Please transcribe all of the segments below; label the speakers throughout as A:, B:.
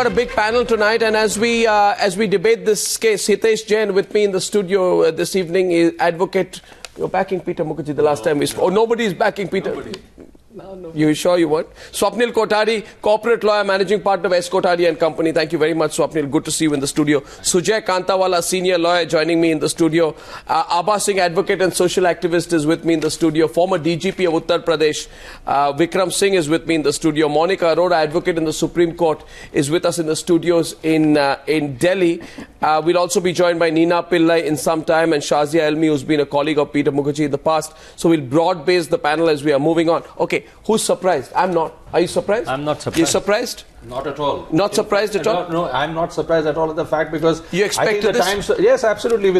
A: got a big panel tonight, and as we debate this case, Hitesh Jain with me in the studio this evening is advocate. You're backing Peter Mukherjea the last time we spoke. Oh, nobody is backing Peter. Nobody. No. You sure you weren't? Swapnil Kothari, corporate lawyer, managing partner of S. Kothari and Company. Thank you very much, Swapnil. Good to see you in the studio. Sujay Kantawala, senior lawyer, joining me in the studio. Abha Singh, advocate and social activist, is with me in the studio. Former DGP of Uttar Pradesh, Vikram Singh, is with me in the studio. Monika Arora, advocate in the Supreme Court, is with us in the studios in Delhi. We'll also be joined by Nina Pillai in some time, and Shazia Ilmi, who's been a colleague of Peter Mukherjea in the past. So we'll broad base the panel as we are moving on. Okay. Who's surprised? I'm not. Are you surprised?
B: I'm not surprised.
A: You surprised?
B: Not at all.
A: Not surprised at all?
B: No, I'm not surprised at all at the fact because
A: you expected
B: this? Times, yes, absolutely.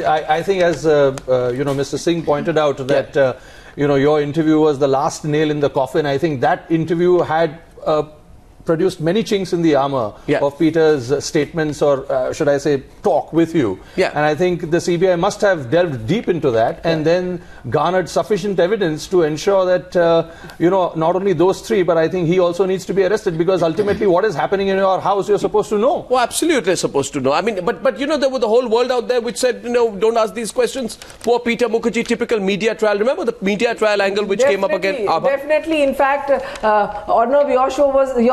B: I think as Mr. Singh pointed out that your interview was the last nail in the coffin. I think that interview had produced many chinks in the armor of Peter's statements, or should I say talk with you. And I think the CBI must have delved deep into that and then garnered sufficient evidence to ensure that not only those three, but I think he also needs to be arrested, because ultimately what is happening in your house you're supposed to know.
A: Oh, absolutely supposed to know. I mean, but there was the whole world out there which said, don't ask these questions. Poor Peter Mukherjea, typical media trial. Remember the media trial angle which came up again?
C: Definitely. In fact, Arnab, your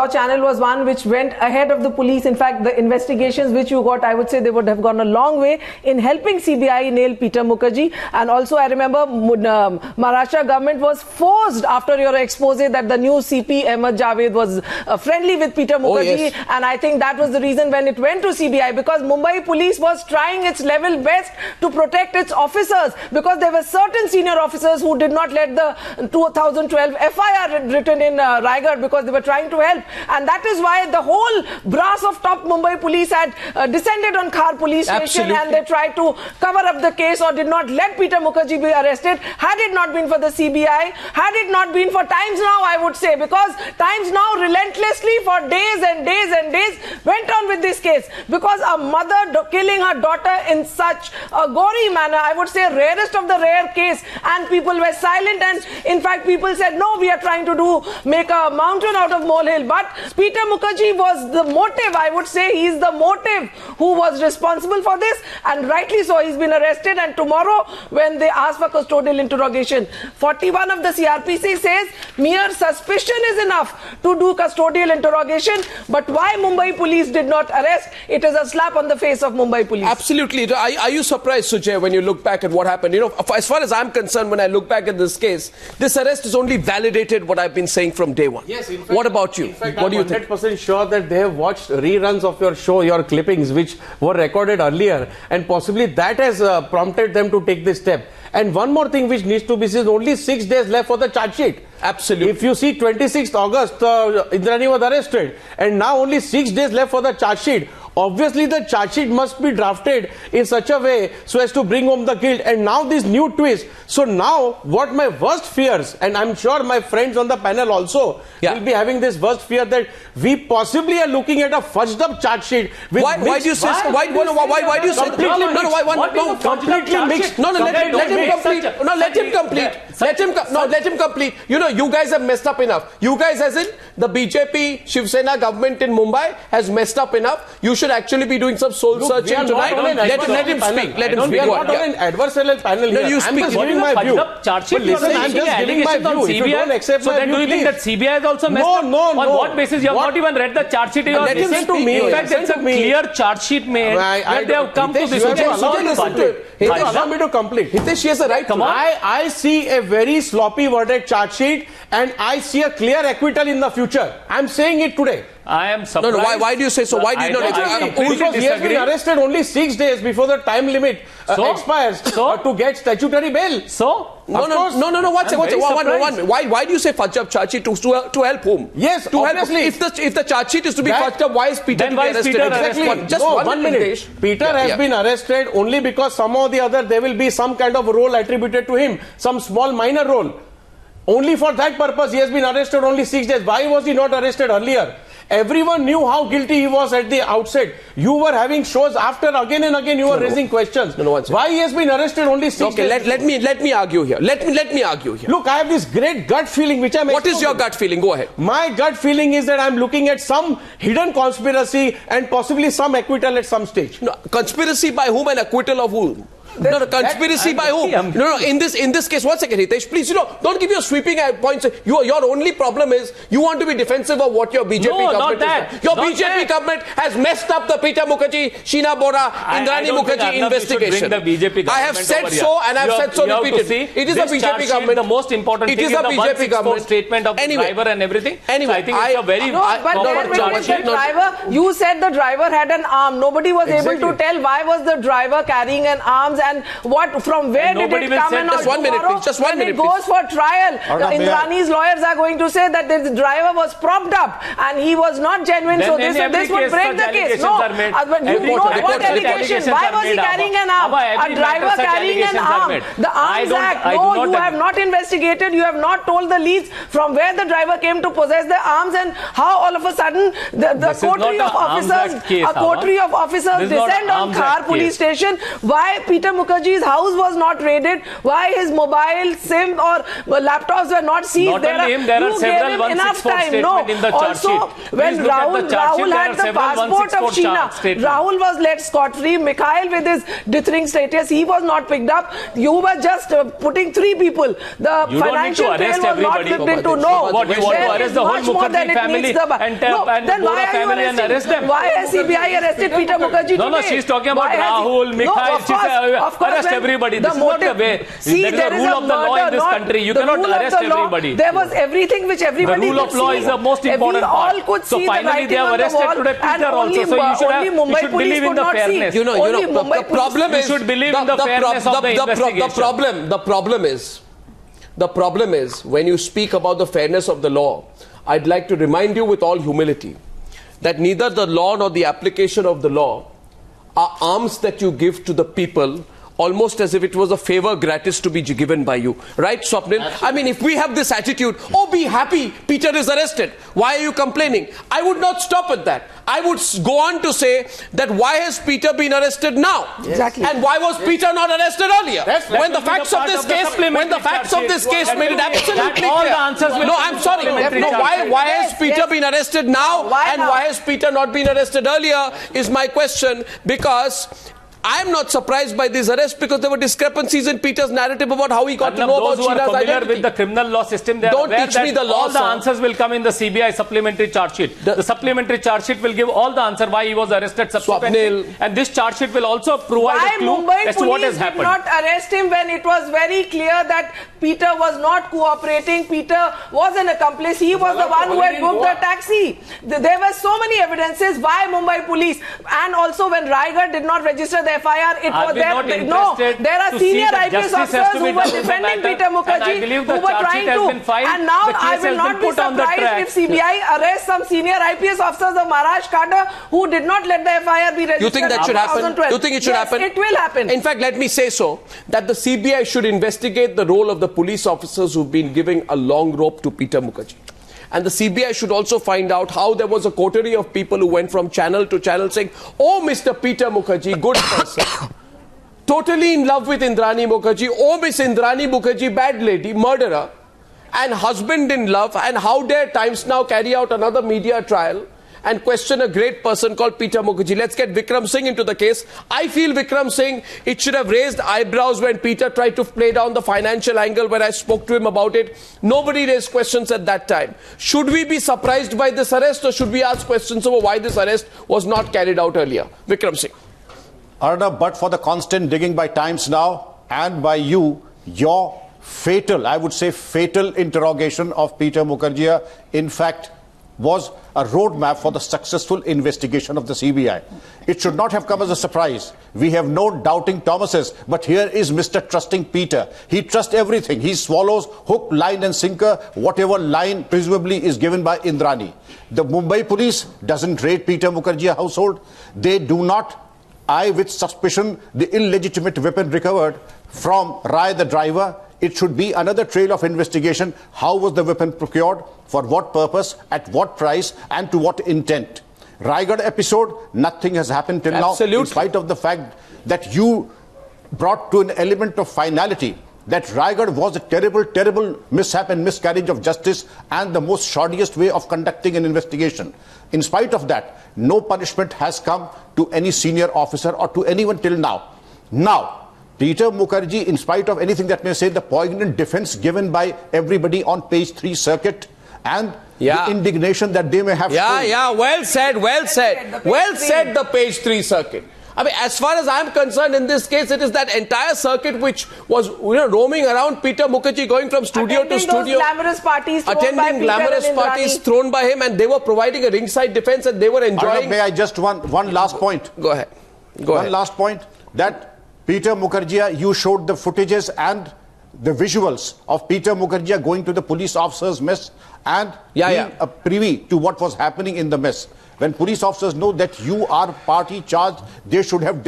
C: channel was one which went ahead of the police. In fact, the investigations which you got, I would say they would have gone a long way in helping CBI nail Peter Mukherjea. And also I remember Maharashtra government was forced after your expose that the new CP Ahmed Javed was friendly with Peter Mukherjea. And I think that was the reason when it went to CBI, because Mumbai police was trying its level best to protect its officers, because there were certain senior officers who did not let the 2012 FIR written in Raigad because they were trying to help. And that is why the whole brass of top Mumbai police had descended on Khar police station and they tried to cover up the case or did not let Peter Mukherjea be arrested. Had it not been for the CBI, had it not been for Times Now, I would say, because Times Now relentlessly for days and days and days went on with this case, because a mother killing her daughter in such a gory manner, I would say rarest of the rare case, and people were silent, and in fact people said, no, we are trying to make a mountain out of molehill. But Peter Mukherjea was the motive, I would say he is the motive who was responsible for this, and rightly so. He's been arrested, and tomorrow when they ask for custodial interrogation, 41 of the CRPC says mere suspicion is enough to do custodial interrogation. But why Mumbai police did not arrest, it is a slap on the face of Mumbai police.
A: Absolutely. Are you surprised, Sujay, when you look back at what happened? As far as I'm concerned, when I look back at this case, this arrest has only validated what I've been saying from day one.
D: Yes, in fact,
A: what about you?
D: In fact,
A: what do you think?
D: I'm 100% sure that they have watched reruns of your show, your clippings, which were recorded earlier, and possibly that has prompted them to take this step. And one more thing which needs to be said, only 6 days left for the charge sheet.
A: Absolutely.
D: If you see 26th August, Indrani was arrested, and now only 6 days left for the charge sheet. Obviously, the charge sheet must be drafted in such a way so as to bring home the guilt. And now this new twist. So now, what my worst fears, and I'm sure my friends on the panel also will be having this worst fear, that we possibly are looking at a fudged up charge sheet.
A: Why do you say? Why do you say?
D: Completely mixed.
A: Let him complete. You guys have messed up enough. You guys, as in the BJP Shiv Sena government in Mumbai, has messed up enough. You should actually be doing some soul searching tonight. Let him speak. Let him speak.
D: We are not on an adversarial panel here.
A: You speak.
D: I'm just giving my view. Listen, I'm just giving my view. If you don't accept my view,
E: do you think that CBI is also messed up?
D: No.
E: On what basis? You have not even read the charge sheet.
D: Listen to me.
E: In fact, it's a clear charge sheet made where they have come to this.
D: Allow me to complete.
A: Hitesh, he has a right.
D: Come on. I see a very sloppy worded charge sheet, and I see a clear acquittal in the future. I'm saying it today.
E: I am surprised.
A: No, why do you say so? Why do you not?
D: Because he has been arrested only 6 days before the time limit expires to get statutory bail.
E: So?
A: No. Why do you say fudge up charge sheet to help whom?
D: Yes,
A: to obviously. Help. If the charge sheet is to be fudged up, why is Peter to be arrested?
D: Exactly. Just 1 minute. Peter has been arrested only because somehow or the other there will be some kind of role attributed to him, some small minor role. Only for that purpose he has been arrested only 6 days. Why was he not arrested earlier? Everyone knew how guilty he was at the outset. You were having shows after again and again you were raising questions. Why he has been arrested only 6 days?
A: Okay, let me argue here. Let me argue here.
D: Look, I have this great gut feeling which I'm
A: What is your gut feeling? Go ahead.
D: My gut feeling is that I'm looking at some hidden conspiracy and possibly some acquittal at some stage.
A: No, conspiracy by whom and acquittal of whom? No, conspiracy by whom? No, in this case, one second, Hitesh, please, don't give your sweeping points. Your only problem is you want to be defensive of what your BJP government is. Your BJP government has messed up the Peter Mukherjea, Sheena Bora, Indrani Mukherjea investigation.
E: I
A: have said so, and I have said so repeatedly. It is a BJP government.
E: The most important thing is the BJP government statement of the driver and everything.
A: Anyway,
E: I think it's a very
C: driver. You said the driver had an arm. Nobody was able to tell why was the driver carrying an arm. And what, from where did it come? And
A: just 1 minute, please. Just 1 minute,
C: it goes for trial, Indrani's lawyers are going to say that the driver was propped up and he was not genuine.
E: Then
C: so this would break the case. No, what allegation? Why was he carrying an arm? A driver carrying an arm. The Arms Act. No, you have not investigated. You have not told the leads from where the driver came to possess the arms and how all of a sudden the coterie of officers descend on Khar police station. Why Peter Mukherjea's house was not raided, why his mobile, SIM or laptops were not seized.
E: Not only him, there are several 164 statements in the charge sheet.
C: When Rahul had the passport of Sheena, Rahul was let scot-free. Mikhail with his dithering status, he was not picked up. You were just putting 3 people. The financial trail was not looked into. No,
E: what you want to arrest the whole Mukherjea family and Bora family and arrest them?
C: Why has CBI arrested Peter Mukherjea today?
E: No, she's talking about Rahul, Mikhail. Arrest everybody. This is not the way. There is a rule of the law in this country. You cannot arrest everybody.
C: There was everything which everybody
E: could see. The rule of law is the most important part. So finally they have arrested today Peter also. So you should believe in the fairness.
A: The problem is,
E: you should believe in the fairness of the investigation.
A: The problem is when you speak about the fairness of the law, I'd like to remind you with all humility that neither the law nor the application of the law are arms that you give to the people almost as if it was a favor gratis to be given by you. Right, Swapnil? Absolutely. I mean, if we have this attitude, oh, be happy, Peter is arrested. Why are you complaining? I would not stop at that. I would go on to say that why has Peter been arrested now?
C: Exactly.
A: And why was Peter not arrested earlier? When the facts of this case made it absolutely clear.
E: All the answers will
A: I'm sorry. Why has Peter been arrested now? Why has Peter not been arrested earlier is my question, because I'm not surprised by this arrest because there were discrepancies in Peter's narrative about how he got to know about Sheena's identity.
E: Those who are familiar with the criminal law system, they are aware that all the answers will come in the CBI supplementary charge sheet. The supplementary charge sheet will give all the answer why he was arrested subsequently. And this charge sheet will also provide a clue as to what has happened.
C: Why Mumbai police did not arrest him when it was very clear that Peter was not cooperating, Peter was an accomplice, he was the one who had booked the taxi. There were so many evidences. Why Mumbai police? And also when Raigad did not register the FIR, it was there. No, there are senior IPS officers who were defending Peter Mukherjea, who were trying to. And now I will not be surprised if CBI arrests some senior IPS officers of Maharashtra cadre who did not let the FIR be registered.
A: You think that should happen? You think it should happen?
C: It will happen.
A: In fact, let me say so, that the CBI should investigate the role of the police officers who've been giving a long rope to Peter Mukherjea. And the CBI should also find out how there was a coterie of people who went from channel to channel saying, oh, Mr. Peter Mukherjea, good person. Totally in love with Indrani Mukherjea. Oh, Miss Indrani Mukherjea, bad lady, murderer. And husband in love. And how dare Times Now carry out another media trial and question a great person called Peter Mukherjea. Let's get Vikram Singh into the case. I feel Vikram Singh, it should have raised eyebrows when Peter tried to play down the financial angle when I spoke to him about it. Nobody raised questions at that time. Should we be surprised by this arrest, or should we ask questions over why this arrest was not carried out earlier? Vikram Singh.
F: Arnab, but for the constant digging by Times Now and by you, your fatal, I would say fatal interrogation of Peter Mukherjea, in fact, was a roadmap for the successful investigation of the CBI. It should not have come as a surprise. We have no doubting Thomases, but here is Mr. Trusting Peter. He trusts everything. He swallows hook, line and sinker, whatever line presumably is given by Indrani. The Mumbai police doesn't raid Peter Mukherjea household. They do not eye with suspicion the illegitimate weapon recovered from Rai the driver. it should be another trail of investigation. How was the weapon procured? For what purpose? At what price? And to what intent? Raigad episode, nothing has happened till now, in spite of the fact that you brought to an element of finality that Raigad was a terrible, terrible mishap and miscarriage of justice and the most shoddiest way of conducting an investigation. In spite of that, no punishment has come to any senior officer or to anyone till now. Now, Peter Mukherjea, in spite of anything that may say, the poignant defense given by everybody on page 3 circuit and the indignation that they may have shown.
A: Well said, the page 3 circuit. I mean, as far as I'm concerned, in this case, it is that entire circuit which was roaming around Peter Mukherjea, going from studio to studio,
C: attending
A: glamorous parties thrown by him, and they were providing a ringside defense, and they were enjoying.
F: May I just one last point?
A: Go ahead.
F: One last point, that Peter Mukherjea, you showed the footages and the visuals of Peter Mukherjea going to the police officer's mess and being a privy to what was happening in the mess. When police officers know that you are party charged, they should have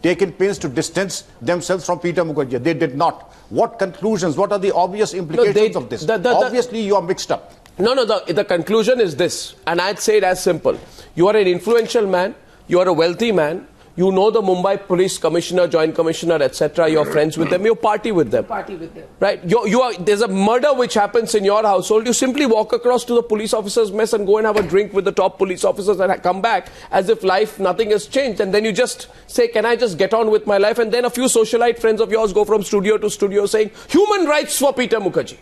F: taken pains to distance themselves from Peter Mukherjea. They did not. What conclusions, what are the obvious implications of this? Obviously, you are mixed up.
A: The conclusion is this, and I'd say it as simple. You are an influential man, you are a wealthy man, you know the Mumbai Police Commissioner, Joint Commissioner, etc. You're friends with them. You party with them. Right? There's a murder which happens in your household. You simply walk across to the police officer's mess and go and have a drink with the top police officers and come back as if nothing has changed. And then you just say, can I just get on with my life? And then a few socialite friends of yours go from studio to studio saying, human rights for Peter Mukherjea.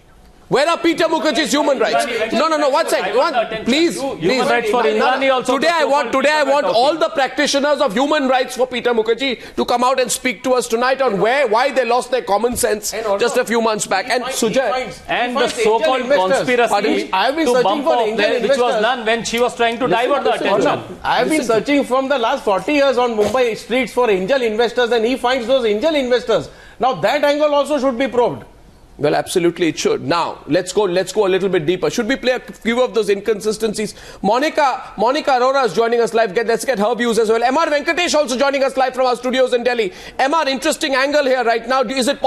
A: Where are Peter Mukherjea's human rights? No, one second. Please.
E: Human rights for Indrani also.
A: Today I want all the practitioners of human rights for Peter Mukherjea to come out and speak to us tonight on why they lost their common sense just a few months back. And Sujay.
E: And the so-called conspiracy to bump off there, which was done when she was trying to divert the attention.
D: I have been searching from the last 40 years on Mumbai streets for angel investors, and he finds those angel investors. Now that angle also should be probed.
A: Well, absolutely it should. Now, let's go a little bit deeper. Should we play a few of those inconsistencies? Monika Arora is joining us live. Let's get her views as well. R Venkatesh also joining us live from our studios in Delhi. MR, interesting angle here right now. Is it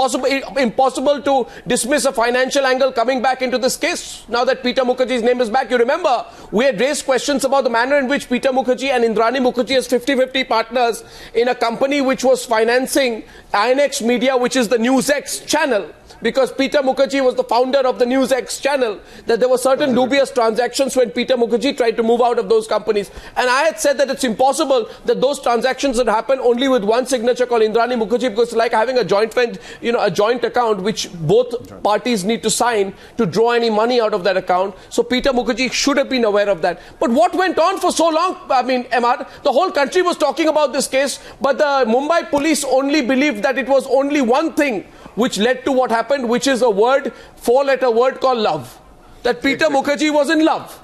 A: impossible to dismiss a financial angle coming back into this case now that Peter Mukherjea's name is back? You remember, we had raised questions about the manner in which Peter Mukherjea and Indrani Mukherjea as 50-50 partners in a company which was financing INX Media, which is the NewsX channel. Because Peter Mukherjea was the founder of the NewsX channel, that there were certain dubious transactions when Peter Mukherjea tried to move out of those companies. And I had said that it's impossible that those transactions would happen only with one signature called Indrani Mukherjea, because it's like having a joint account which both parties need to sign to draw any money out of that account. So Peter Mukherjea should have been aware of that. But what went on for so long? I mean, MR, the whole country was talking about this case, but the Mumbai police only believed that it was only one thing which led to what happened, which is a four-letter word called love. That Peter Mukherjea was in love.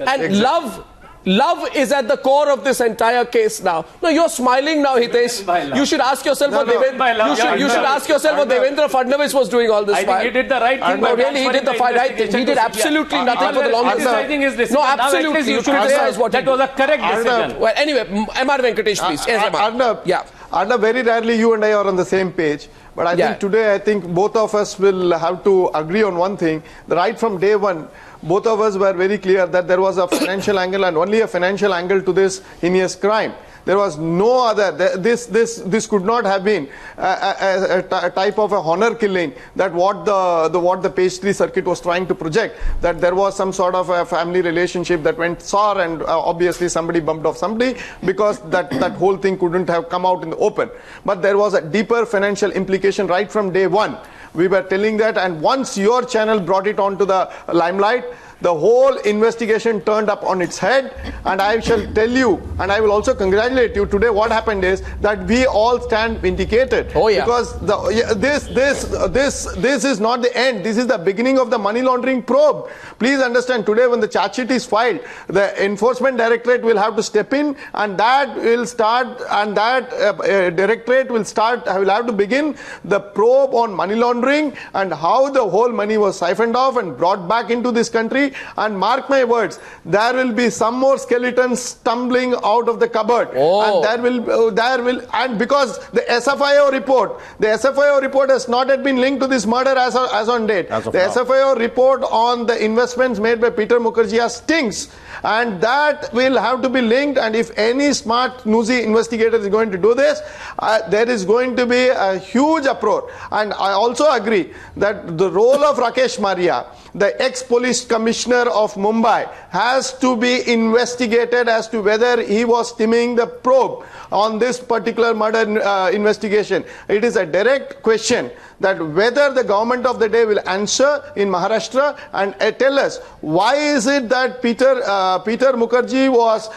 A: And love is at the core of this entire case now. No, you're smiling now, Hitesh. You should ask yourself what Devendra Fadnavis was doing all this while.
E: I think he did the right thing.
A: No, really, he did the right thing. He did absolutely nothing for the longest time. No, absolutely. You should criticize what he did.
E: That was a correct decision.
A: Well, anyway, R Venkatesh, please. Yes,
G: Arnab, very rarely you and I are on the same page. But I think today, both of us will have to agree on one thing. Right from day one, both of us were very clear that there was a financial angle and only a financial angle to this heinous crime. There was no other. This could not have been a type of a honor killing that what the page 3 circuit was trying to project. That there was some sort of a family relationship that went sour, and obviously somebody bumped off somebody, because that whole thing couldn't have come out in the open. But there was a deeper financial implication right from day one. We were telling that, and once your channel brought it onto the limelight, the whole investigation turned up on its head. And I shall tell you, and I will also congratulate you today, what happened is that we all stand vindicated.
A: Oh yeah.
G: Because this is not the end. This is the beginning of the money laundering probe. Please understand, today when the charge sheet is filed, the Enforcement Directorate will have to step in, and that will start, and that directorate will have to begin the probe on money laundering and how the whole money was siphoned off and brought back into this country. be, and mark my words, there will be some more skeletons tumbling out of the cupboard. And and because the SFIO report has not yet been linked to this murder as on date. The SFIO report on the investments made by Peter Mukherjea stinks, and that will have to be linked. And if any smart, nosy investigator is going to do this, there is going to be a huge uproar. And I also agree that the role of Rakesh Maria, the ex-police commissioner of Mumbai, has to be investigated as to whether he was stemming the probe on this particular murder investigation. It is a direct question that whether the government of the day will answer in Maharashtra and tell us why is it that Peter Mukherjea was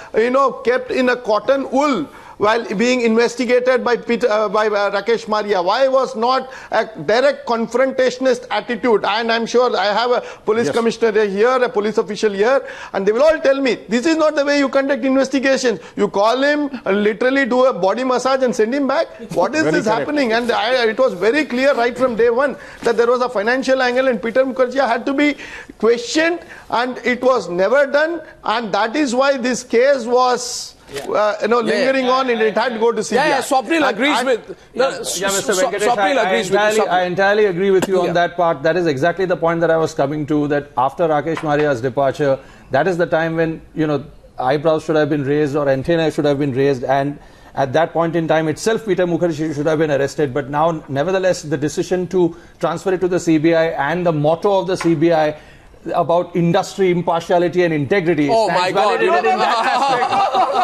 G: kept in a cotton wool while being investigated by Rakesh Maria. Why was not a direct confrontationist attitude? And I'm sure I have a police commissioner here, a police official here, and they will all tell me, this is not the way you conduct investigations. You call him, literally do a body massage and send him back. What is this happening? And it was very clear right from day one that there was a financial angle and Peter Mukherjea had to be questioned, and it was never done. And that is why this case was lingering on, and it had to go to CBI.
A: Swapnil agrees with...
B: Mr. Venkatesh, I entirely agree with you on that part. That is exactly the point that I was coming to, that after Rakesh Maria's departure, that is the time when, eyebrows should have been raised or antennae should have been raised, and at that point in time itself, Peter Mukherjea should have been arrested. But now, nevertheless, the decision to transfer it to the CBI and the motto of the CBI about industry impartiality and integrity.
A: Oh my God!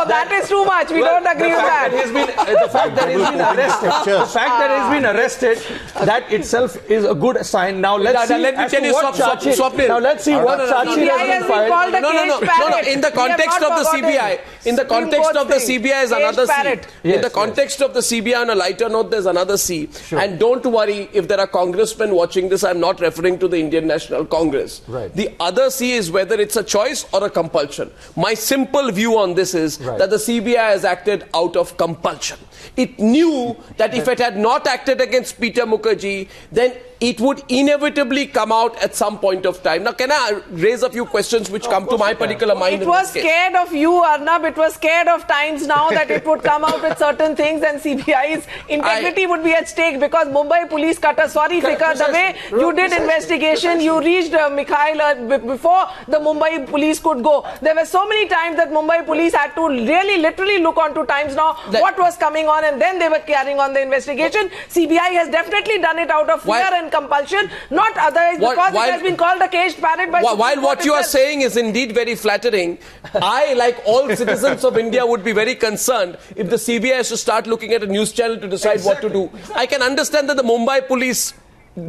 C: That is too much. We don't agree with that.
B: The fact that he's been arrested, that itself is a good sign. Now let's see.
A: Let me tell you, Swapnil.
B: Now let's see what charges
C: has been filed.
A: No. In the context of the CBI, is another C. In the context of the CBI, on a lighter note, there's another C. And don't worry if there are congressmen watching this. I'm not referring to the Indian National Congress.
B: Right.
A: The other C is whether it's a choice or a compulsion. My simple view on this is that the CBI has acted out of compulsion. It knew that if it had not acted against Peter Mukherjea, then it would inevitably come out at some point of time. Now, can I raise a few questions which come to my particular mind?
C: It was scared of you, Arnab. It was scared of Times Now that it would come out with certain things and CBI's integrity would be at stake, because Mumbai police cut a sorry figure. The way you did investigation, you reached Mikhail before the Mumbai police could go. There were so many times that Mumbai police had to really literally look onto Times Now what was coming on, and then they were carrying on the investigation. CBI has definitely done it out of fear and compulsion, not otherwise, because it has been called a caged parrot by
A: while what you are saying is indeed very flattering, I, like all citizens of India, would be very concerned if the CBI has to start looking at a news channel to decide what to do. I can understand that the Mumbai police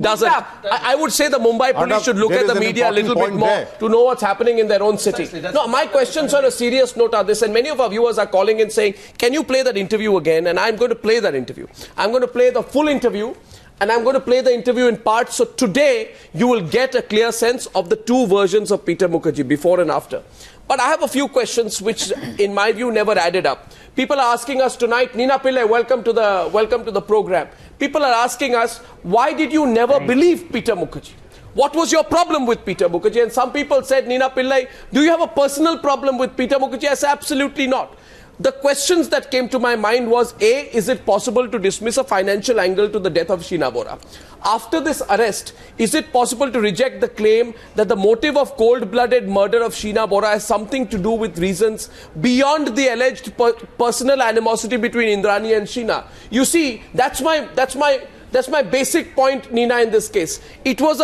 A: doesn't. I would say the Mumbai police should look at the media a little bit more to know what's happening in their own city. No, my questions on a serious note are this, and many of our viewers are calling in saying, can you play that interview again? And I'm going to play that interview. I'm going to play the full interview, and I'm going to play the interview in parts. So today, you will get a clear sense of the two versions of Peter Mukherjea, before and after. But I have a few questions which, in my view, never added up. People are asking us tonight, Nina Pillai, welcome to the program. People are asking us, why did you never believe Peter Mukherjea? What was your problem with Peter Mukherjea? And some people said, Nina Pillai, do you have a personal problem with Peter Mukherjea? I said, absolutely not. The questions that came to my mind was, A, is it possible to dismiss a financial angle to the death of Sheena Bora? After this arrest, is it possible to reject the claim that the motive of cold-blooded murder of Sheena Bora has something to do with reasons beyond the alleged personal animosity between Indrani and Sheena? You see, that's my basic point, Nina, in this case. It was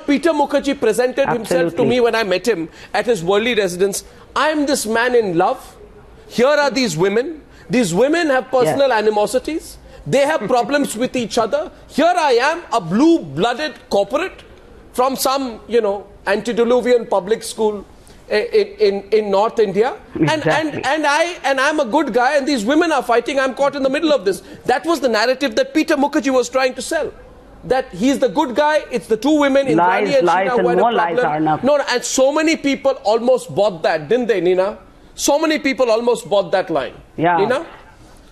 A: Peter Mukherjea presented himself to me when I met him at his Worli residence. I am this man in love. Here are these women. These women have personal animosities. They have problems with each other. Here I am, a blue-blooded corporate from some, antediluvian public school in North India. Exactly. And I'm a good guy, and these women are fighting. I'm caught in the middle of this. That was the narrative that Peter Mukherjea was trying to sell. That he's the good guy, it's the two women, Indrani and Sheena, who had a problem. No, and so many people almost bought that, didn't they, Nina? So many people almost bought that line.
H: Yeah.
A: Nina,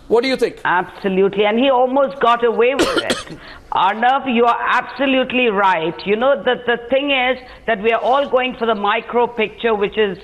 A: what do you think?
H: Absolutely. And he almost got away with it. Arnab, you are absolutely right. You know, the thing is that we are all going for the micro picture, which is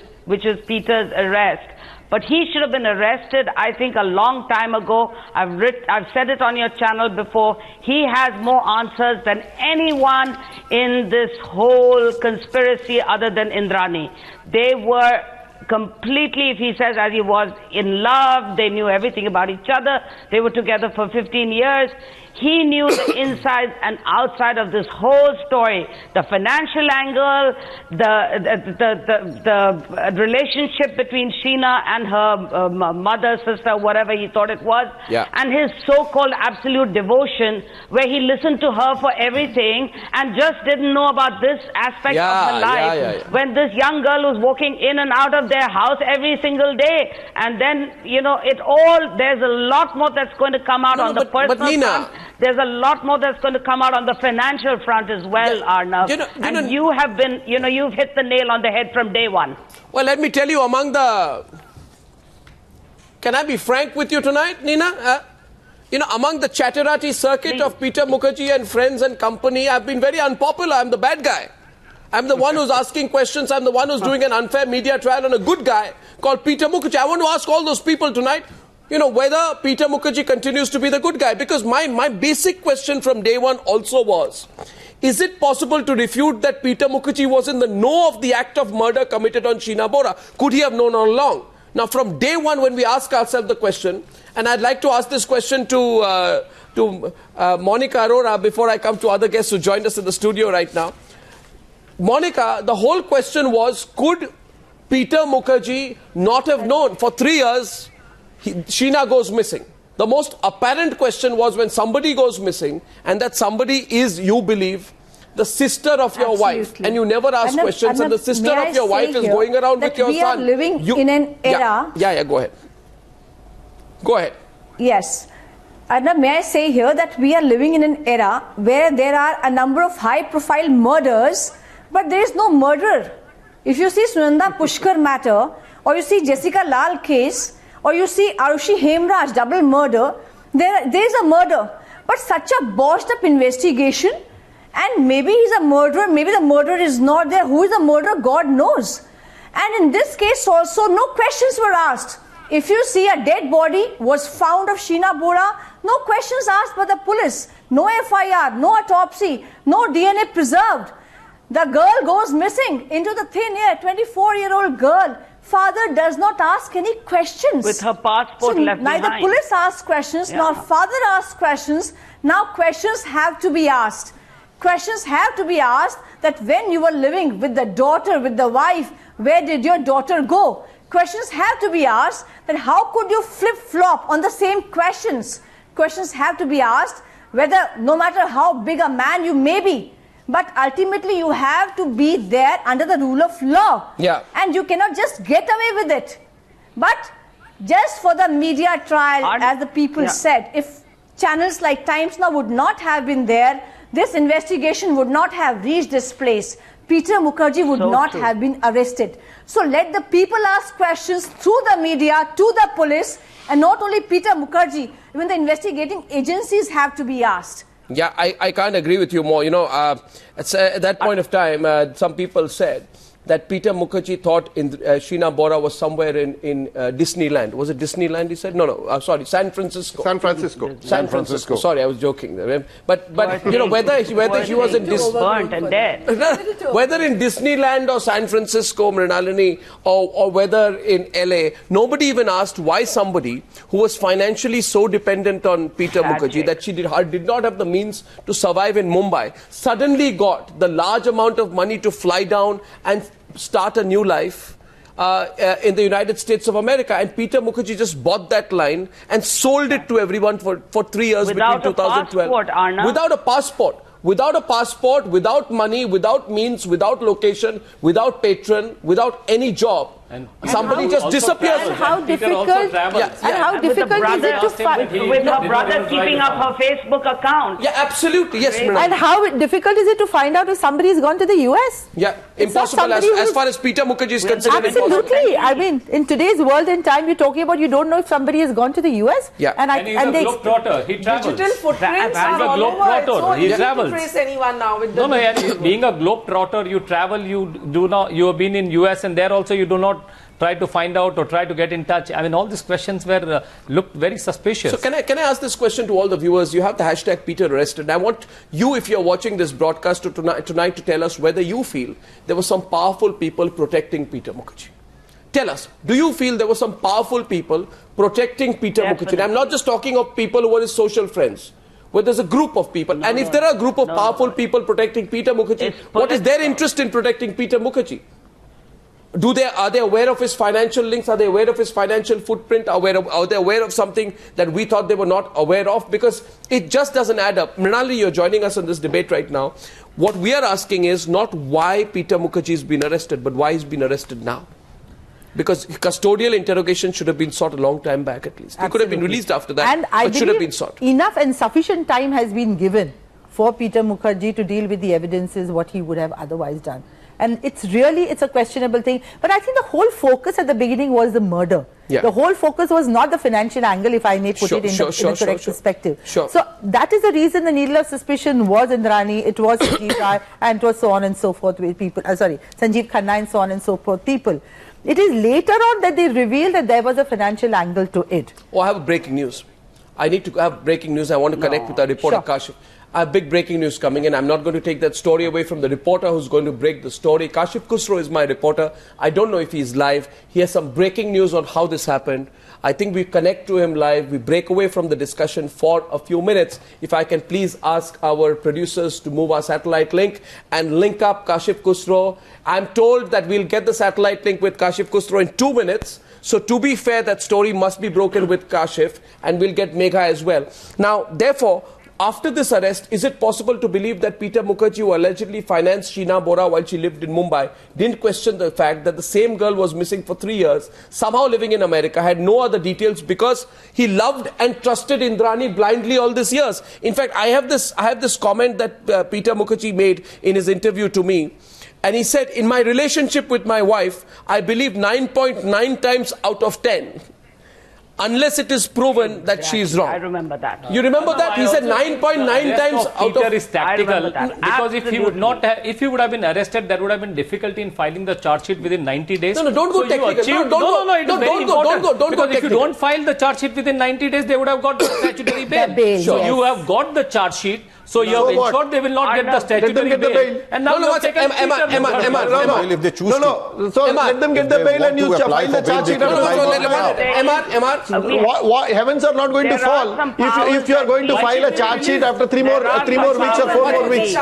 H: Peter's arrest. But he should have been arrested, I think, a long time ago. I've said it on your channel before. He has more answers than anyone in this whole conspiracy other than Indrani. They were completely, if he says, as he was in love, they knew everything about each other. They were together for 15 years. He knew the inside and outside of this whole story, the financial angle, the relationship between Sheena and her mother, sister, whatever he thought it was, and his so-called absolute devotion, where he listened to her for everything and just didn't know about this aspect of her life. When this young girl was walking in and out of their house every single day, and then, you know, there's a lot more that's going to come out on the personal front. There's a lot more that's going to come out on the financial front as well, Arnab. And you have been, you know, you've hit the nail on the head from day one.
A: Well, let me tell you, can I be frank with you tonight, Nina? You know, among the Chatterati circuit of Peter Mukherjea and friends and company, I've been very unpopular. I'm the bad guy. I'm the one who's asking questions. I'm the one who's doing an unfair media trial on a good guy called Peter Mukherjea. I want to ask all those people tonight, you know, whether Peter Mukherjea continues to be the good guy. Because my basic question from day one also was, is it possible to refute that Peter Mukherjea was in the know of the act of murder committed on Sheena Bora? Could he have known all along? Now, from day one, when we ask ourselves the question, and I'd like to ask this question to Monika Arora before I come to other guests who joined us in the studio right now. Monika, the whole question was, could Peter Mukherjea not have known for 3 years Sheena goes missing? The most apparent question was when somebody goes missing, and that somebody is, you believe, the sister of your wife, and you never ask questions, and the sister of your wife is going around with your son.
I: We are living in an era.
A: Go ahead. Go ahead.
I: Yes. Arnab, may I say here that we are living in an era where there are a number of high-profile murders, but there is no murderer. If you see Sunanda Pushkar matter, or you see Jessica Lal case, or you see Arushi Hemraj double murder, there is a murder. But such a botched up investigation, and maybe he's a murderer, maybe the murderer is not there. Who is the murderer? God knows. And in this case also, no questions were asked. If you see a dead body was found of Sheena Bora, no questions asked by the police. No FIR, no autopsy, no DNA preserved. The girl goes missing into the thin air, 24-year-old girl. Father does not ask any questions.
H: With her passport left behind.
I: Neither police asks questions, nor father asks questions. Now questions have to be asked. Questions have to be asked that when you were living with the daughter, with the wife, where did your daughter go? Questions have to be asked that how could you flip-flop on the same questions? Questions have to be asked whether, no matter how big a man you may be, but ultimately you have to be there under the rule of law. And you cannot just get away with it. But just for the media trial, as the people said, if channels like Times Now would not have been there, this investigation would not have reached this place. Peter Mukherjea would not have been arrested. So let the people ask questions through the media to the police, and not only Peter Mukherjea, even the investigating agencies have to be asked.
A: Yeah, I can't agree with you more. You know, at that point of time, some people said that Peter Mukherjea thought Sheena Bora was somewhere in Disneyland. Was it Disneyland, he said? No, sorry, San Francisco.
G: San Francisco.
A: Sorry, I was joking. But you know, whether she was in
H: burnt and dead.
A: Whether in Disneyland or San Francisco, Mrunalini, or whether in LA, nobody even asked why somebody who was financially so dependent on Peter Mukherjea that she did not have the means to survive in Mumbai, suddenly got the large amount of money to fly down and start a new life in the United States of America. And Peter Mukherjea just bought that line and sold it to everyone for 3 years
H: without
A: between 2012.
H: Without a
A: passport, Without a passport, without money, without means, without location, without patron, without any job. Somebody just disappears.
J: And how difficult is it to find?
H: With her brother keeping up her Facebook account.
A: Yeah, absolutely. Yes, Mrunalini.
J: And how difficult is it to find out if somebody has gone to the US?
A: Yeah, impossible as far as Peter Mukherjee is concerned.
J: Absolutely. I mean, in today's world and time, you're talking about you don't know if somebody has gone to the US.
A: Yeah.
E: And he's a globetrotter. He travels.
C: Digital footprints are all over. It's so easy to trace anyone now with the
E: being a globetrotter, you travel, you have been in US, and there also you do not try to find out or try to get in touch. I mean, all these questions were looked very suspicious.
A: So can I ask this question to all the viewers? You have the hashtag Peter arrested. I want you, if you're watching this broadcast tonight, to tell us whether you feel there were some powerful people protecting Peter Mukherjea. Tell us, do you feel there were some powerful people protecting Peter Mukherjea? I'm not just talking of people who are his social friends. Where there's a group of people, and if there are a group of powerful people protecting Peter Mukherjea, what is their interest in protecting Peter Mukherjea? Are they aware of his financial links? Are they aware of his financial footprint? Are they aware of something that we thought they were not aware of? Because it just doesn't add up. Mrunalini, you're joining us in this debate right now. What we are asking is not why Peter Mukherjea has been arrested, but why he's been arrested now. Because custodial interrogation should have been sought a long time back at least. He could have been released after that,
J: and I
A: but should have been sought.
J: Enough and sufficient time has been given for Peter Mukherjea to deal with the evidences, what he would have otherwise done. And it's a questionable thing. But I think the whole focus at the beginning was the murder. Yeah. The whole focus was not the financial angle, if I may put it in the correct perspective. So that is the reason the needle of suspicion was Indrani, it was Sanjeev and it was so on and so forth with people. Sanjeev Khanna and so on and so forth people. It is later on that they revealed that there was a financial angle to it.
A: Oh, I have breaking news. I need to have breaking news. I want to connect with our reporter Kashif. I have big breaking news coming in. I'm not going to take that story away from the reporter who's going to break the story. Kashif Khusro is my reporter. I don't know if he's live. He has some breaking news on how this happened. I think we connect to him live. We break away from the discussion for a few minutes. If I can please ask our producers to move our satellite link and link up Kashif Khusro. I'm told that we'll get the satellite link with Kashif Khusro in 2 minutes. So to be fair, that story must be broken with Kashif, and we'll get Megha as well. Now, therefore, after this arrest, is it possible to believe that Peter Mukherjea, who allegedly financed Sheena Bora while she lived in Mumbai, didn't question the fact that the same girl was missing for 3 years, somehow living in America, had no other details because he loved and trusted Indrani blindly all these years? In fact, I have this comment that Peter Mukherjea made in his interview to me. And he said, in my relationship with my wife, I believe 9.9 times out of 10. Unless it is proven that she is wrong.
H: I remember that.
A: You remember that? He said 9.9 times out of...
E: Peter is tactical because if he would have been arrested, there would have been difficulty in filing the charge sheet within 90 days.
A: No, don't go technical. Don't go
E: because if you don't file the charge sheet within 90 days, they would have got the statutory bail. So you have got the charge sheet. So you have ensured they will not get the statutory bail. And now
A: if
F: they choose to.
G: So let them get the bail and you file the charge sheet. Heavens are not going to fall if you are going to file a charge sheet after 3 more weeks or 4 more weeks.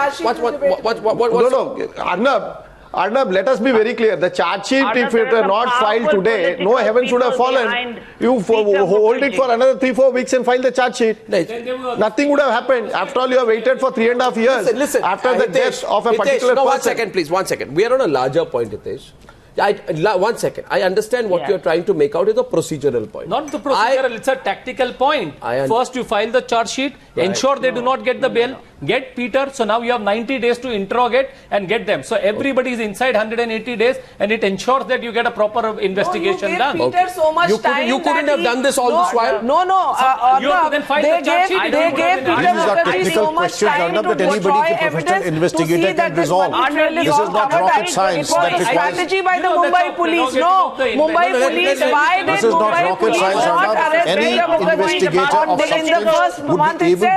G: Arnab, let us be very clear. The charge sheet, if it were not filed today, no heavens would have fallen. You hold it for another 3-4 weeks and file the charge sheet. Nothing would have happened. After all, you have waited for 3.5 years.
A: Listen,
G: after the death of a particular person.
A: 1 second, please. 1 second. We are on a larger point, Hitesh. 1 second. I understand what you're trying to make out is a procedural point.
E: Not the procedural, it's a tactical point. First, you file the charge sheet, ensure they do not get the bail, get Peter. So now you have 90 days to interrogate and get them. So everybody is inside 180 days, and it ensures that you get a proper investigation done.
C: Peter so much time.
A: You couldn't have done this all this while.
E: You have to then file the charge sheet.
C: They gave Peter Mukherjee so much time to destroy evidence to see that this
F: This is not rocket science.
C: It was a strategy by the Mumbai police. No, Mumbai police. Why did Mumbai police not arrest Peter Mukherjee in the first month itself?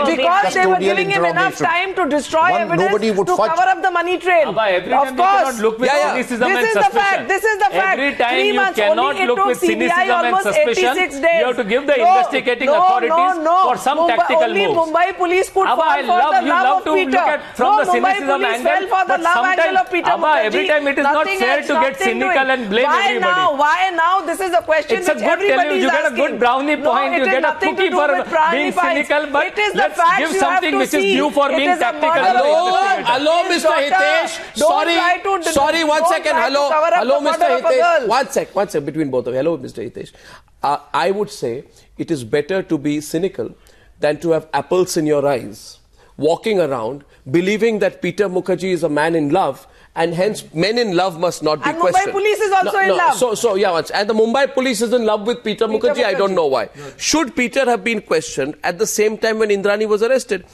C: Because they were giving him enough time to destroy evidence to cover up the money trail. Of course. This is the fact. This is the fact.
E: Every time you cannot look with cynicism and suspicion, you have to give the investigating authorities for some tactical moves.
C: Mumbai police could fall for the love of Peter.
E: From the cynicism angle, but sometimes, every time it is not fair to get cynical and blame everybody.
C: Why now? This is a question which everybody is asking.
E: You get a good brownie point, you get a cookie for being cynical, but let's give something which is is due for being tactical.
A: Hello, Mr. Hitesh. Sorry, 1 second. Hello, Mr. Hitesh. One sec, between both of you. Hello, Mr. Hitesh. I would say it is better to be cynical than to have apples in your eyes, walking around, believing that Peter Mukherjea is a man in love, and hence men in love must not be questioned.
C: And Mumbai police is also in love.
A: And the Mumbai police is in love with Peter Mukherjea. I don't know why. Should Peter have been questioned at the same time when Indrani was arrested?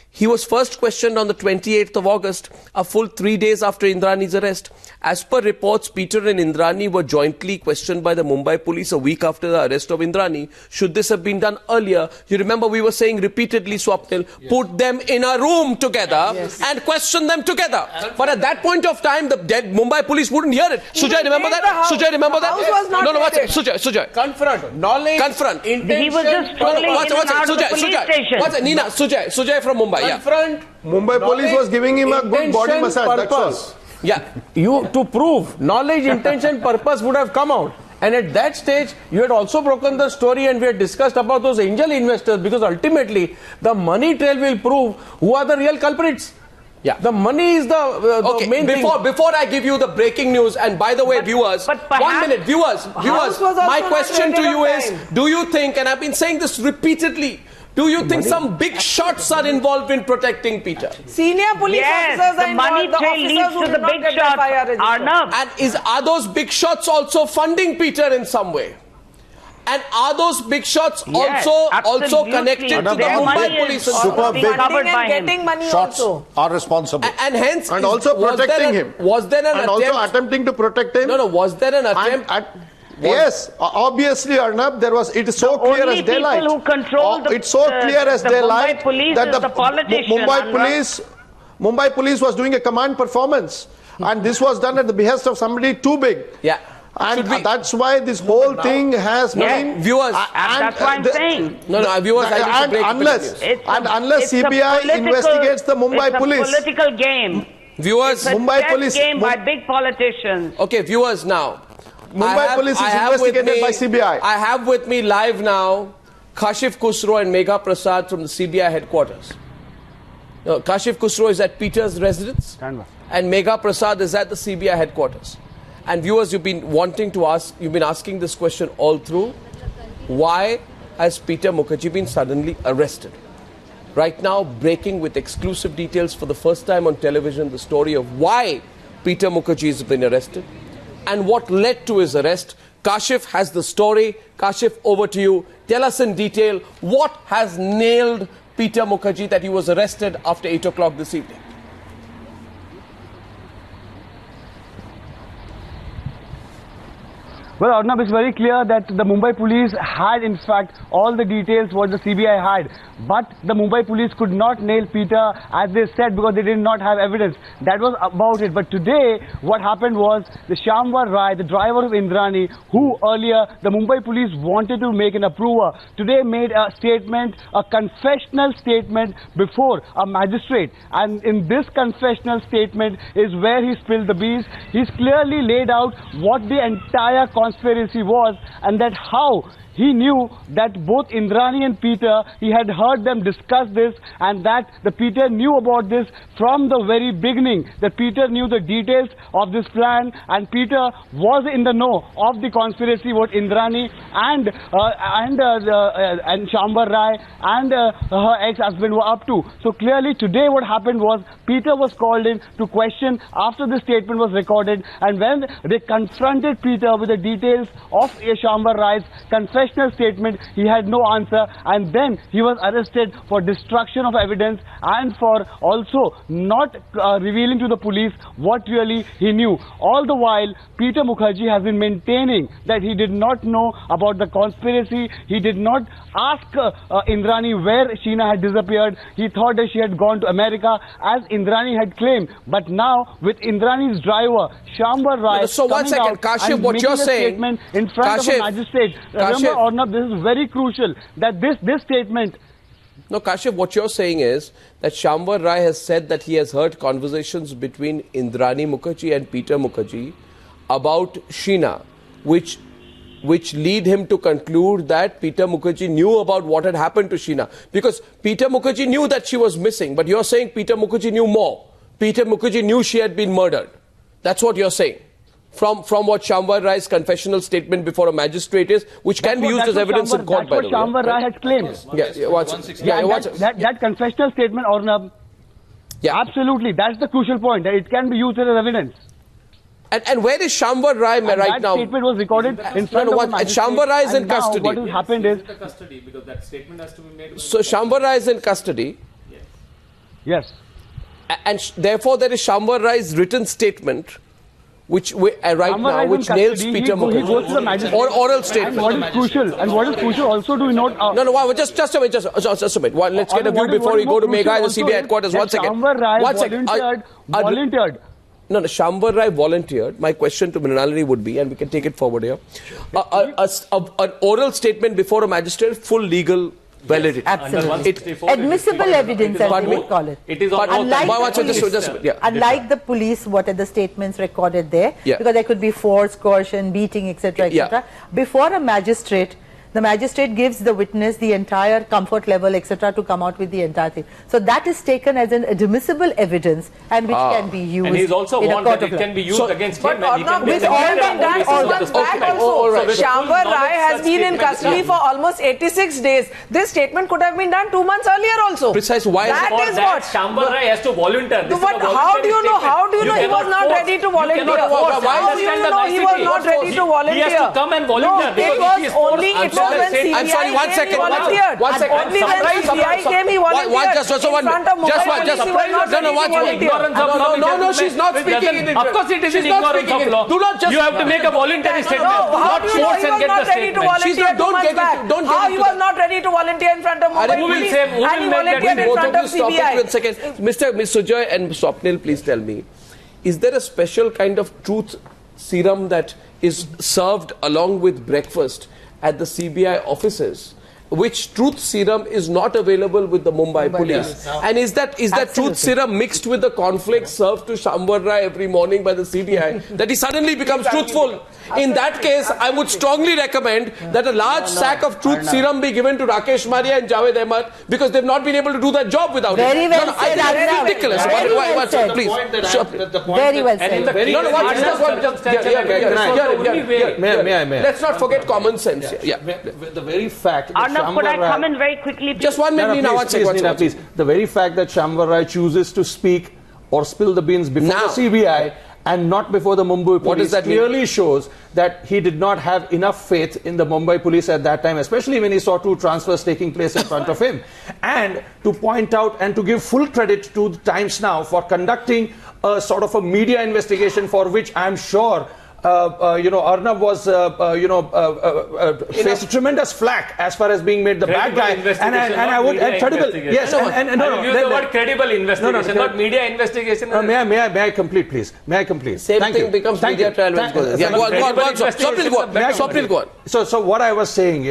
A: He was first questioned on the 28th of August, a full 3 days after Indrani's arrest. As per reports, Peter and Indrani were jointly questioned by the Mumbai police a week after the arrest of Indrani. Should this have been done earlier? You remember we were saying repeatedly, Swapnil, put them in a room together and question them together. But at that point of time, the dead Mumbai police wouldn't hear it. Sujay, remember that? Sujay, remember that? No, what's it? Sujay.
D: Confront. Knowledge.
A: Confront.
H: He was just strolling in and out of the police station.
A: What's it? Nina, Sujay from Mumbai.
D: Confront.
G: Mumbai police was giving him a good body massage. That's all.
A: Yeah.
D: You to prove knowledge, intention, purpose would have come out. And at that stage, you had also broken the story and we had discussed about those angel investors, because ultimately the money trail will prove who are the real culprits.
A: Yeah.
D: The money is the main thing.
A: Before I give you the breaking news, and by the way, viewers, 1 minute, viewers, my question to you is, do you think, and I've been saying this repeatedly, do you think some big shots are involved in protecting Peter?
C: Senior police officers are
H: involved. The money trail leads to the big shots. Arnab.
A: And are those big shots also funding Peter in some way? And are those big shots also connected to the Mumbai police?
F: Super big
C: getting money
F: shots
C: also
F: are responsible.
A: And hence,
G: and also protecting him.
A: Was there an attempt?
G: And also attempting to protect him.
A: No, was there an attempt?
G: Yes, obviously, Arnab, it is so clear as daylight.
H: Only people who control
G: it's so clear as daylight
H: that the politician,
G: Mumbai police was doing a command performance, and this was done at the behest of somebody too big.
A: Yeah.
G: And that's why this whole thing has been...
A: Viewers,
H: that's what I'm saying.
A: No, viewers, I need to break
G: unless CBI investigates the Mumbai police...
H: It's a political game.
A: Viewers,
H: Mumbai police game by big politicians.
A: Okay, viewers now.
G: Mumbai police is investigated by CBI.
A: I have with me live now Kashif Khusro and Megha Prasad from the CBI headquarters. Kashif Khusro is at Peter's residence and Megha Prasad is at the CBI headquarters. And viewers, you've been asking this question all through. Why has Peter Mukherjea been suddenly arrested? Right now, breaking with exclusive details for the first time on television, the story of why Peter Mukherjea has been arrested and what led to his arrest. Kashif has the story. Kashif, over to you. Tell us in detail what has nailed Peter Mukherjea that he was arrested after 8 o'clock this evening.
K: Well, Arnab, it's very clear that the Mumbai police had, in fact, all the details what the CBI had. But the Mumbai police could not nail Peter, as they said, because they did not have evidence. That was about it. But today, what happened was the Shyamvar Rai, the driver of Indrani, who earlier the Mumbai police wanted to make an approver, today made a statement, a confessional statement before a magistrate. And in this confessional statement is where he spilled the beans. He's clearly laid out what the entire conspiracy was, and that how he knew that both Indrani and Peter, he had heard them discuss this, and that the Peter knew about this from the very beginning, that Peter knew the details of this plan, and Peter was in the know of the conspiracy what Indrani and Shyamvar Rai and her ex-husband were up to. So clearly today what happened was Peter was called in to question after the statement was recorded, and when they confronted Peter with the details of Shyamvar Rai's confession statement, he had no answer, and then he was arrested for destruction of evidence and for also not revealing to the police what really he knew. All the while, Peter Mukherjea has been maintaining that he did not know about the conspiracy. He did not ask Indrani where Sheena had disappeared. He thought that she had gone to America, as Indrani had claimed. But now, with Indrani's driver, Shyamvar Rai,
A: so 1 second, Kashif, what you're saying
K: in front of a magistrate. Remember, Arnab, this is very crucial that this statement.
A: No, Kashif, what you're saying is that Shyamvar Rai has said that he has heard conversations between Indrani Mukherjea and Peter Mukherjea about Sheena, which which lead him to conclude that Peter Mukherjea knew about what had happened to Sheena? Because Peter Mukherjea knew that she was missing, but you're saying Peter Mukherjea knew more. Peter Mukherjea knew she had been murdered. That's what you're saying. From what Shamvar Rai's confessional statement before a magistrate is, which can be used as evidence in court, by the way.
K: That's what Shamvar Rai has claimed. That confessional statement, Arnab, absolutely, that's the crucial point, that it can be used as evidence.
A: And where is Shamvar Rai right now?
K: That statement was recorded in front of the magistrate.
A: Shamvar Rai is in custody.
K: What has happened is...
E: Because that statement has to be made...
A: So Shamvar Rai is in custody.
K: Yes.
A: And therefore there is Shamvar Rai's written statement which nails Peter Mukherjea. Or oral statement.
K: And what is crucial also, do we note...
A: Just a minute. Let's get a view before we go to Meghai, the CBI headquarters. One second.
K: Shamvar Rai volunteered.
A: No, Shamvar Rai volunteered. My question to Mrunalini would be, and we can take it forward here, an oral statement before a magistrate, full legal validity.
J: Absolutely. Admissible evidence, as we call it.
E: It is
J: unlike the police, what are the statements recorded there? Because there could be force, coercion, beating, etc., etc. Before a magistrate, the magistrate gives the witness the entire comfort level, etc., to come out with the entire thing. So that is taken as an admissible evidence and which can be used.
E: And he's also warned that it can be used against him.
C: But with all been done 2 months back also, Shamvar Rai has been in custody for almost 86 days. This statement could have been done 2 months earlier also.
A: Precisely. Why
C: is what
E: Shamvar Rai has to volunteer.
C: How do you know? How do you know he was not ready to volunteer? How do you know he was not ready to volunteer?
E: He has to come and volunteer.
C: It was only when CBI
A: I'm sorry, one second.
C: One second. Only when CBI came, he volunteered.
A: No, she's not speaking in
E: Of course it is in ignorance of law. You have to make a voluntary statement.
C: Not force and get the statement. How he was not ready to volunteer in front of Mumbai police and he volunteered in front of CBI.
A: Mr. Sujay and Swapnil, please tell me, is there a special kind of truth serum that is served along with breakfast at the CBI offices, which truth serum is not available with the Mumbai police? And is that truth serum mixed with the cornflakes served to Shamvar Rai every morning by the CBI, that he suddenly becomes truthful? In that case, I would strongly recommend that a large sack of truth serum be given to Rakesh Maria and Javed Ahmed, because they've not been able to do that job without it.
J: Very well said.
A: It's ridiculous.
J: Please. Very well said.
A: May. Let's not forget common sense.
B: The very fact that
H: Arnab, could I come in very quickly, please?
A: Just 1 minute, Nina,
B: please. The very fact that Shamvar Rai chooses to speak or spill the beans before the CBI and not before the Mumbai police clearly shows that he did not have enough faith in the Mumbai police at that time, especially when he saw 2 transfers taking place in front of him. And to point out and to give full credit to the Times Now for conducting a sort of a media investigation, for which I am sure Arnab was, faced tremendous flack as far as being made the bad guy. And I would, credible, yes,
E: the word credible investigation, not media investigation.
B: May I complete, please? May I complete?
A: Same thing becomes media trial. Go on.
B: So what I was saying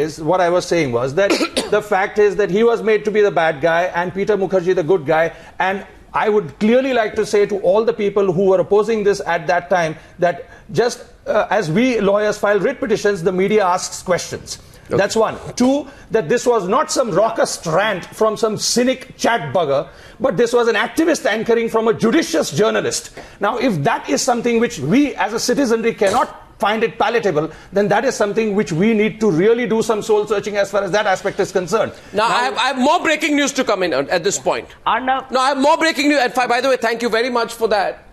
B: was that the fact is that he was made to be the bad guy and Peter Mukherjea the good guy. And I would clearly like to say to all the people who were opposing this at that time that just as we lawyers file writ petitions, the media asks questions. Okay. That's one. 2, that this was not some raucous rant from some cynic chat bugger, but this was an activist anchoring from a judicious journalist. Now, if that is something which we as a citizenry cannot find it palatable, then that is something which we need to really do some soul searching as far as that aspect is concerned.
A: Now I have more breaking news to come in at this point.
H: Arnab.
A: No, I have more breaking news. And by the way, thank you very much for that.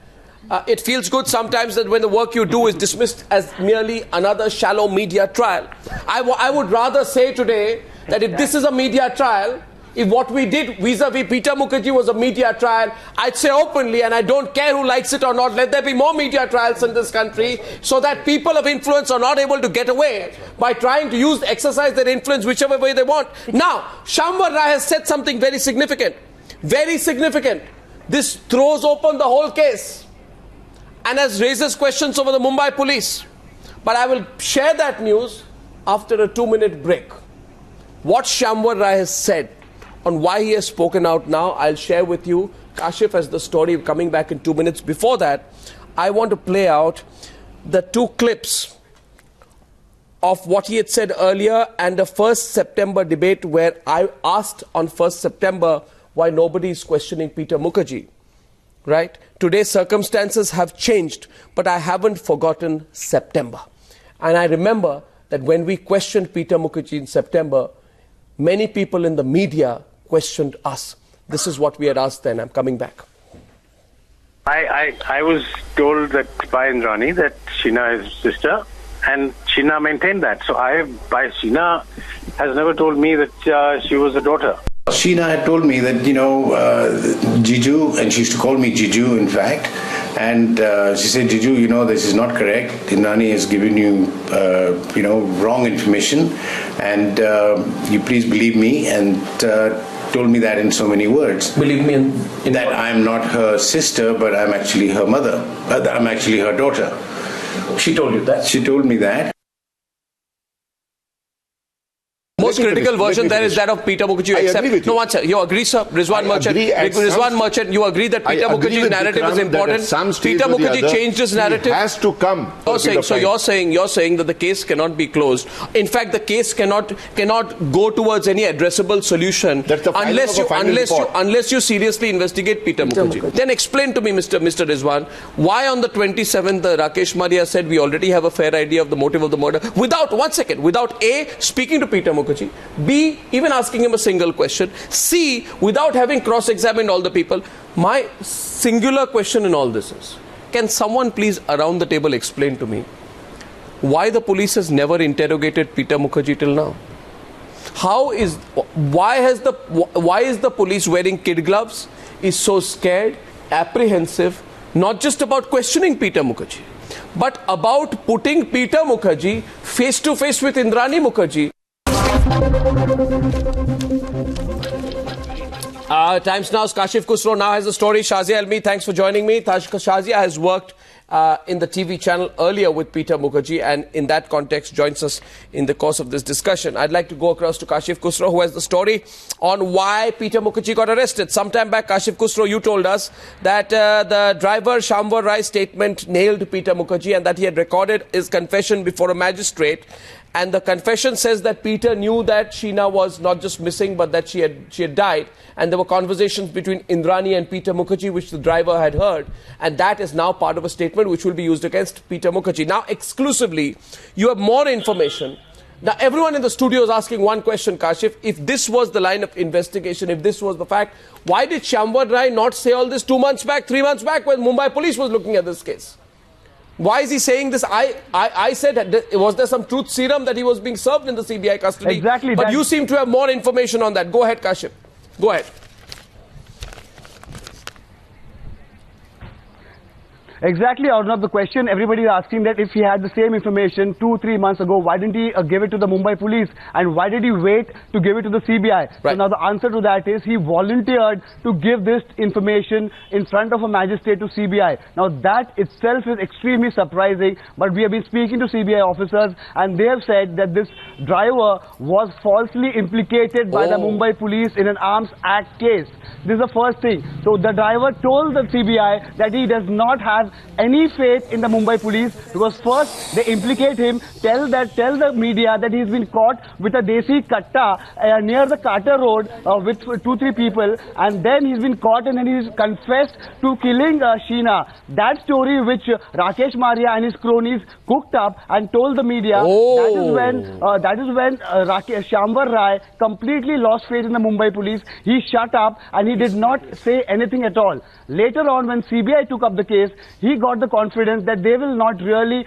A: It feels good sometimes that when the work you do is dismissed as merely another shallow media trial. I would rather say today that if this is a media trial, if what we did vis-a-vis Peter Mukherjea was a media trial, I'd say openly, and I don't care who likes it or not, let there be more media trials in this country so that people of influence are not able to get away by trying to exercise their influence whichever way they want. Now, Shamvar Rai has said something very significant. Very significant. This throws open the whole case and raises questions over the Mumbai police. But I will share that news after a 2-minute break. What Shamvar Rai has said on why he has spoken out now, I'll share with you. Kashif has the story coming back in 2 minutes. Before that, I want to play out the 2 clips of what he had said earlier and the 1st September debate where I asked on 1st September why nobody is questioning Peter Mukherjea. Right? Today's circumstances have changed, but I haven't forgotten September. And I remember that when we questioned Peter Mukherjea in September, many people in the media questioned us. This is what we had asked then. I'm coming back.
L: I was told that by Indrani that Sheena is his sister, and Sheena maintained that. So Sheena has never told me that she was a daughter.
M: Sheena had told me that, Jiju, and she used to call me Jiju, in fact, and she said, Jiju, this is not correct. Indrani has given you, wrong information, and you please believe me, and told me that in so many words.
A: Believe me in
M: that I'm not her sister, but I'm actually her mother. I'm actually her daughter.
A: She told you that?
M: She told me that.
A: Most critical version there is that of Peter Mukherjea.
N: I agree with you.
A: No, one second. You agree, sir? Rizwan Merchant, you agree that Peter Mukherjea's narrative is important? Peter Mukherjea changed his narrative?
N: He has to come.
A: You're saying that the case cannot be closed. In fact, the case cannot go towards any addressable solution unless you seriously investigate Peter Mukherjea. Then explain to me, Mr. Rizwan, why on the 27th Rakesh Maria said we already have a fair idea of the motive of the murder without A, speaking to Peter Mukherjea, B, even asking him a single question, C, without having cross-examined all the people. My singular question in all this is, can someone please around the table explain to me why the police has never interrogated Peter Mukherjea till now? Why is the police wearing kid gloves, is so scared, apprehensive, not just about questioning Peter Mukherjea, but about putting Peter Mukherjea face to face with Indrani Mukherjea? Times Now's Kashif Khusro now has the story. Shazia Ilmi, thanks for joining me. Shazia has worked in the TV channel earlier with Peter Mukherjea, and in that context joins us in the course of this discussion. I'd like to go across to Kashif Khusro, who has the story on why Peter Mukherjea got arrested. Sometime back, Kashif Khusro, you told us that the driver Shamvar Rai's statement nailed Peter Mukherjea and that he had recorded his confession before a magistrate. And the confession says that Peter knew that Sheena was not just missing, but that she had died. And there were conversations between Indrani and Peter Mukherjea, which the driver had heard. And that is now part of a statement which will be used against Peter Mukherjea. Now, exclusively, you have more information. Now, everyone in the studio is asking one question, Kashif. If this was the line of investigation, if this was the fact, why did Shamvar Rai not say all this 2 months back, 3 months back, when Mumbai police was looking at this case? Why is he saying this? I said, was there some truth serum that he was being served in the CBI custody?
K: Exactly.
A: But you seem to have more information on that. Go ahead, Kashif. Go ahead.
K: Exactly, Arnab. The question everybody is asking, that if he had the same information 2-3 months ago, why didn't he give it to the Mumbai police, and why did he wait to give it to the CBI? Right. So now the answer to that is he volunteered to give this information in front of a magistrate to CBI. Now that itself is extremely surprising, but we have been speaking to CBI officers and they have said that this driver was falsely implicated by the Mumbai police in an arms act case. This is the first thing. So the driver told the CBI that he does not have any faith in the Mumbai police, because first they implicate him, tell the media that he's been caught with a desi katta near the Carter Road with 2-3 people, and then he's been caught and then he's confessed to killing Sheena. That story which Rakesh Maria and his cronies cooked up and told the media, that is when Shamvar Rai completely lost faith in the Mumbai police. He shut up and he did not say anything at all. Later on, when CBI took up the case, he got the confidence that they will not really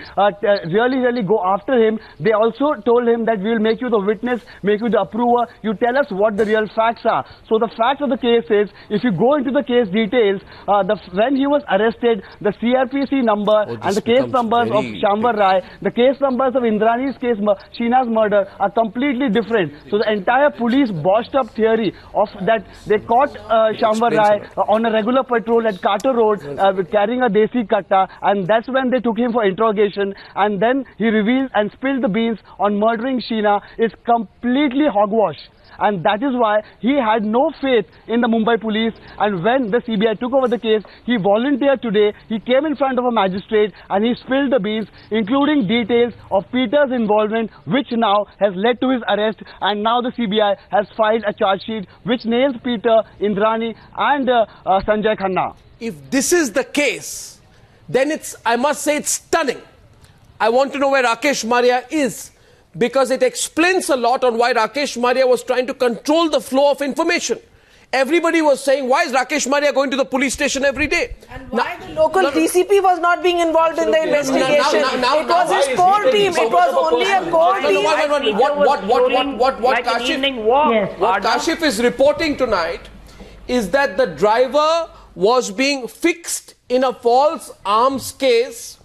K: go after him. They also told him that we will make you the witness, make you the approver. You tell us what the real facts are. So the fact of the case is, if you go into the case details, when he was arrested, the CRPC number and the case numbers of Shamvar Rai, the case numbers of Indrani's case, Sheena's murder, are completely different. So the entire police botched up theory of that they caught Shamvar Rai on a regular patrol at Carter Road carrying a desi Pratik Katta, and that's when they took him for interrogation, and then he revealed and spilled the beans on murdering Sheena. It's completely hogwash. And that is why he had no faith in the Mumbai police, and when the CBI took over the case, he volunteered today, he came in front of a magistrate and he spilled the beans, including details of Peter's involvement, which now has led to his arrest, and now the CBI has filed a charge sheet which nails Peter, Indrani and Sanjay Khanna.
A: If this is the case, then I must say it's stunning. I want to know where Rakesh Maria is, because it explains a lot on why Rakesh Maria was trying to control the flow of information. Everybody was saying, why is Rakesh Maria going to the police station every day?
C: And why the local DCP was not being involved in the investigation? It was his core team. It was only a core team.
A: What Kashif is reporting tonight is that the driver was being fixed in a false arms case.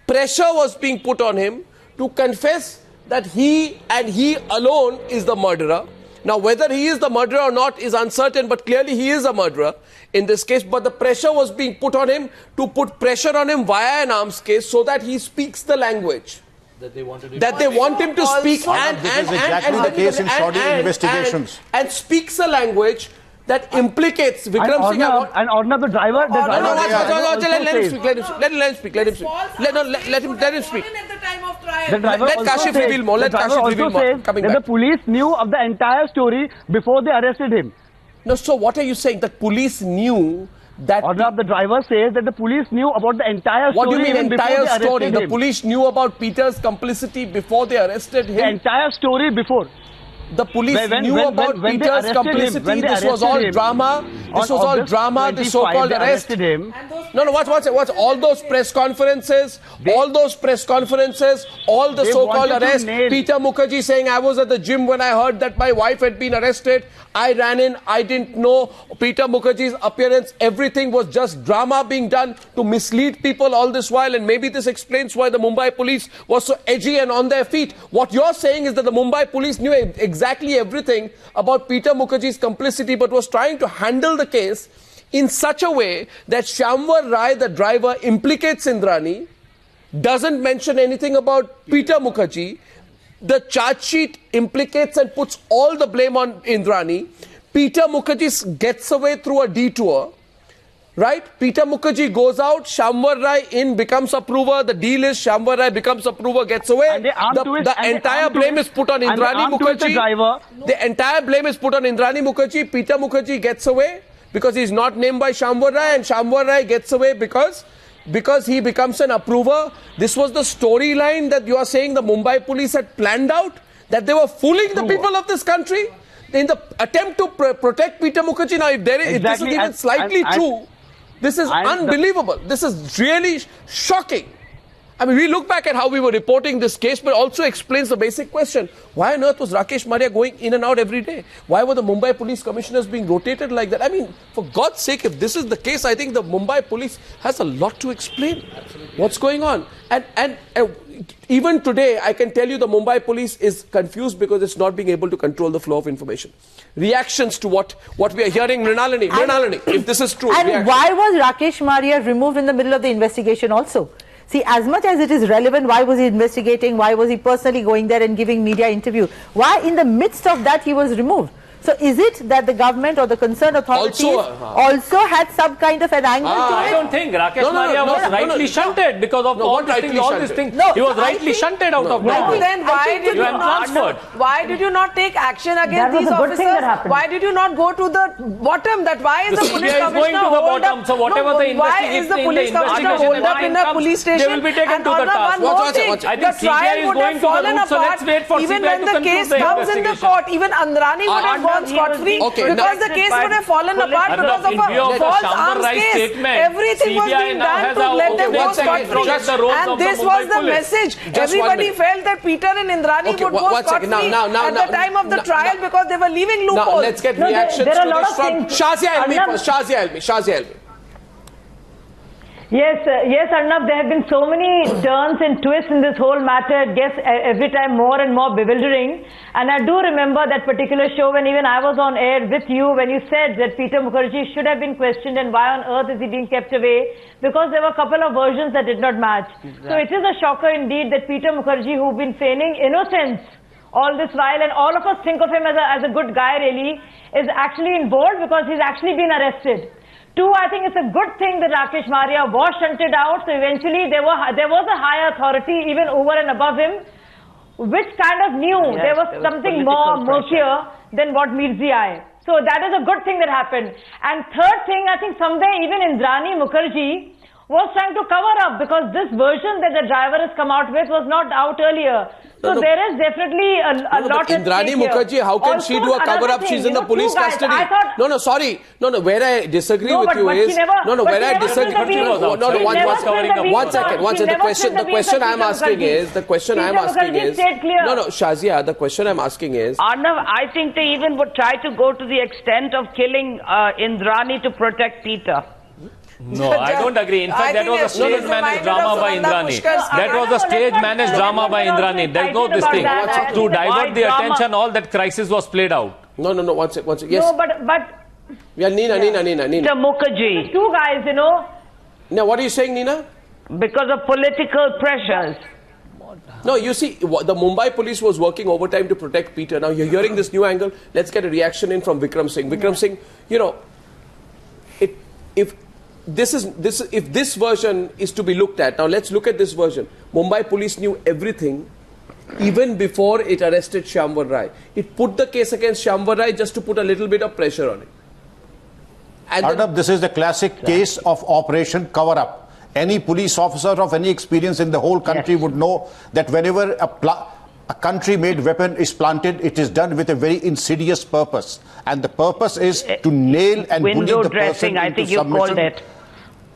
A: Pressure was being put on him to confess that he and he alone is the murderer. Now, whether he is the murderer or not is uncertain, but clearly he is a murderer in this case. But the pressure was being put on him to put pressure on him via an arms case so that he speaks the language that they want him to speak, and speaks a language that implicates Vikram Singh.
K: And Arnab, the driver.
A: Let him speak.
K: Let
A: Kashif reveal more.
K: The police knew of the entire story before they arrested him.
A: No, so what are you saying? The police knew that...
K: Arnab, the driver says that the police knew about the entire story.
A: What do you mean entire story? The police knew about Peter's complicity before they arrested him?
K: The entire story before.
A: The police knew about Peter's complicity. This was all drama. This was all drama. The so-called arrest. Watch all those press conferences. All the so-called arrest. Peter Mukherjea saying, I was at the gym when I heard that my wife had been arrested. I ran in. I didn't know Peter Mukherjea's appearance. Everything was just drama being done to mislead people all this while. And maybe this explains why the Mumbai police was so edgy and on their feet. What you're saying is that the Mumbai police knew exactly everything about Peter Mukherjea's complicity, but was trying to handle the case in such a way that Shyamvar Rai, the driver, implicates Indrani, doesn't mention anything about Peter Mukherjea. The charge sheet implicates and puts all the blame on Indrani. Peter Mukherjea gets away through a detour. Right? Peter Mukherjea goes out, Shyamvar Rai in, becomes approver. The deal is Shyamvar Rai becomes approver, gets away. The entire blame is put on Indrani Mukherjea. The entire blame is put on Indrani Mukherjea. Peter Mukherjea gets away because he's not named by Shyamvar Rai, and Shyamvar Rai gets away because he becomes an approver. This was the storyline that you are saying the Mumbai police had planned out, that they were fooling the people of this country in the attempt to protect Peter Mukherjea. Now, if this is even slightly true, this is unbelievable. This is really shocking. I mean, we look back at how we were reporting this case, but also explains the basic question. Why on earth was Rakesh Maria going in and out every day? Why were the Mumbai police commissioners being rotated like that? I mean, for God's sake, if this is the case, I think the Mumbai police has a lot to explain. Absolutely. What's going on. And even today, I can tell you the Mumbai police is confused because it's not being able to control the flow of information. Reactions to what we are hearing, Mrunalini, if this is true.
J: And why was Rakesh Maria removed in the middle of the investigation also? See, as much as it is relevant, why was he investigating? Why was he personally going there and giving media interview? Why in the midst of that he was removed? So is it that the government or the concerned authorities also had some kind of an angle to it?
E: I don't think Rakesh Maria was rightly shunted because of all these things. He was rightly shunted out of government.
C: Then why did you not take action against these officers? Why did you not go to the bottom? That why is the police commissioner hold up?
E: So whatever the
C: why is the police commissioner hold up in a police station?
E: They will be taken to the task. I think CBI is going to the root, so let's wait for CBI to conclude the investigation.
C: Even when the case comes in the court, even Andrani would have gone scot-free because the case would have fallen apart because of a false arms case. Everything was being done to let them go scot-free. And this was the message. Everybody felt that Peter and Indrani would go scot-free at the time of the trial because they were leaving loopholes.
A: Now let's get reactions to this from Shazia Ilmi. Shazia Ilmi.
N: Yes, Arnab, there have been so many turns and twists in this whole matter. It gets every time more and more bewildering. And I do remember that particular show when even I was on air with you when you said that Peter Mukherjea should have been questioned and why on earth is he being kept away? Because there were a couple of versions that did not match. Exactly. So it is a shocker indeed that Peter Mukherjea, who've been feigning innocence all this while, and all of us think of him as a good guy really, is actually involved because he's actually been arrested. Two, I think it's a good thing that Rakesh Maria was shunted out, so eventually there was a higher authority even over and above him, which kind of knew there was something more murkier than what meets the eye. So that is a good thing that happened. And third thing, I think somewhere even Indrani Mukherjea was trying to cover up because this version that the driver has come out with was not out earlier. So there is definitely a lot of
A: Indrani Mukherjea, how can she do a cover-up? She's in the police custody. Where I disagree with you is... where I disagree... One second. The question I'm asking is... Shazia, the question I'm asking is...
H: Arnab, I think they even would try to go to the extent of killing Indrani to protect Peter.
E: No, I don't agree. In fact, that was a stage-managed drama by Indrani. That was a stage-managed drama by Indrani. There's no this thing. To divert the attention, all that crisis was played out.
A: No. One second. Yes.
N: No, but...
A: Yeah, Nina.
H: The Mukherjea.
N: Two guys, you know.
A: Now, what are you saying, Nina?
H: Because of political pressures.
A: No, you see, the Mumbai police was working overtime to protect Peter. Now, you're hearing this new angle. Let's get a reaction in from Vikram Singh. Vikram Singh, you know, if this version is to be looked at, now let's look at this version. Mumbai police knew everything even before it arrested Shyamvar Rai. It put the case against Shyamvar Rai just to put a little bit of pressure on it.
F: Arnab, this is the classic case of operation cover-up. Any police officer of any experience in the whole country would know that whenever a country-made weapon is planted, it is done with a very insidious purpose. And the purpose is to nail and bully the person into submission.
H: You called it.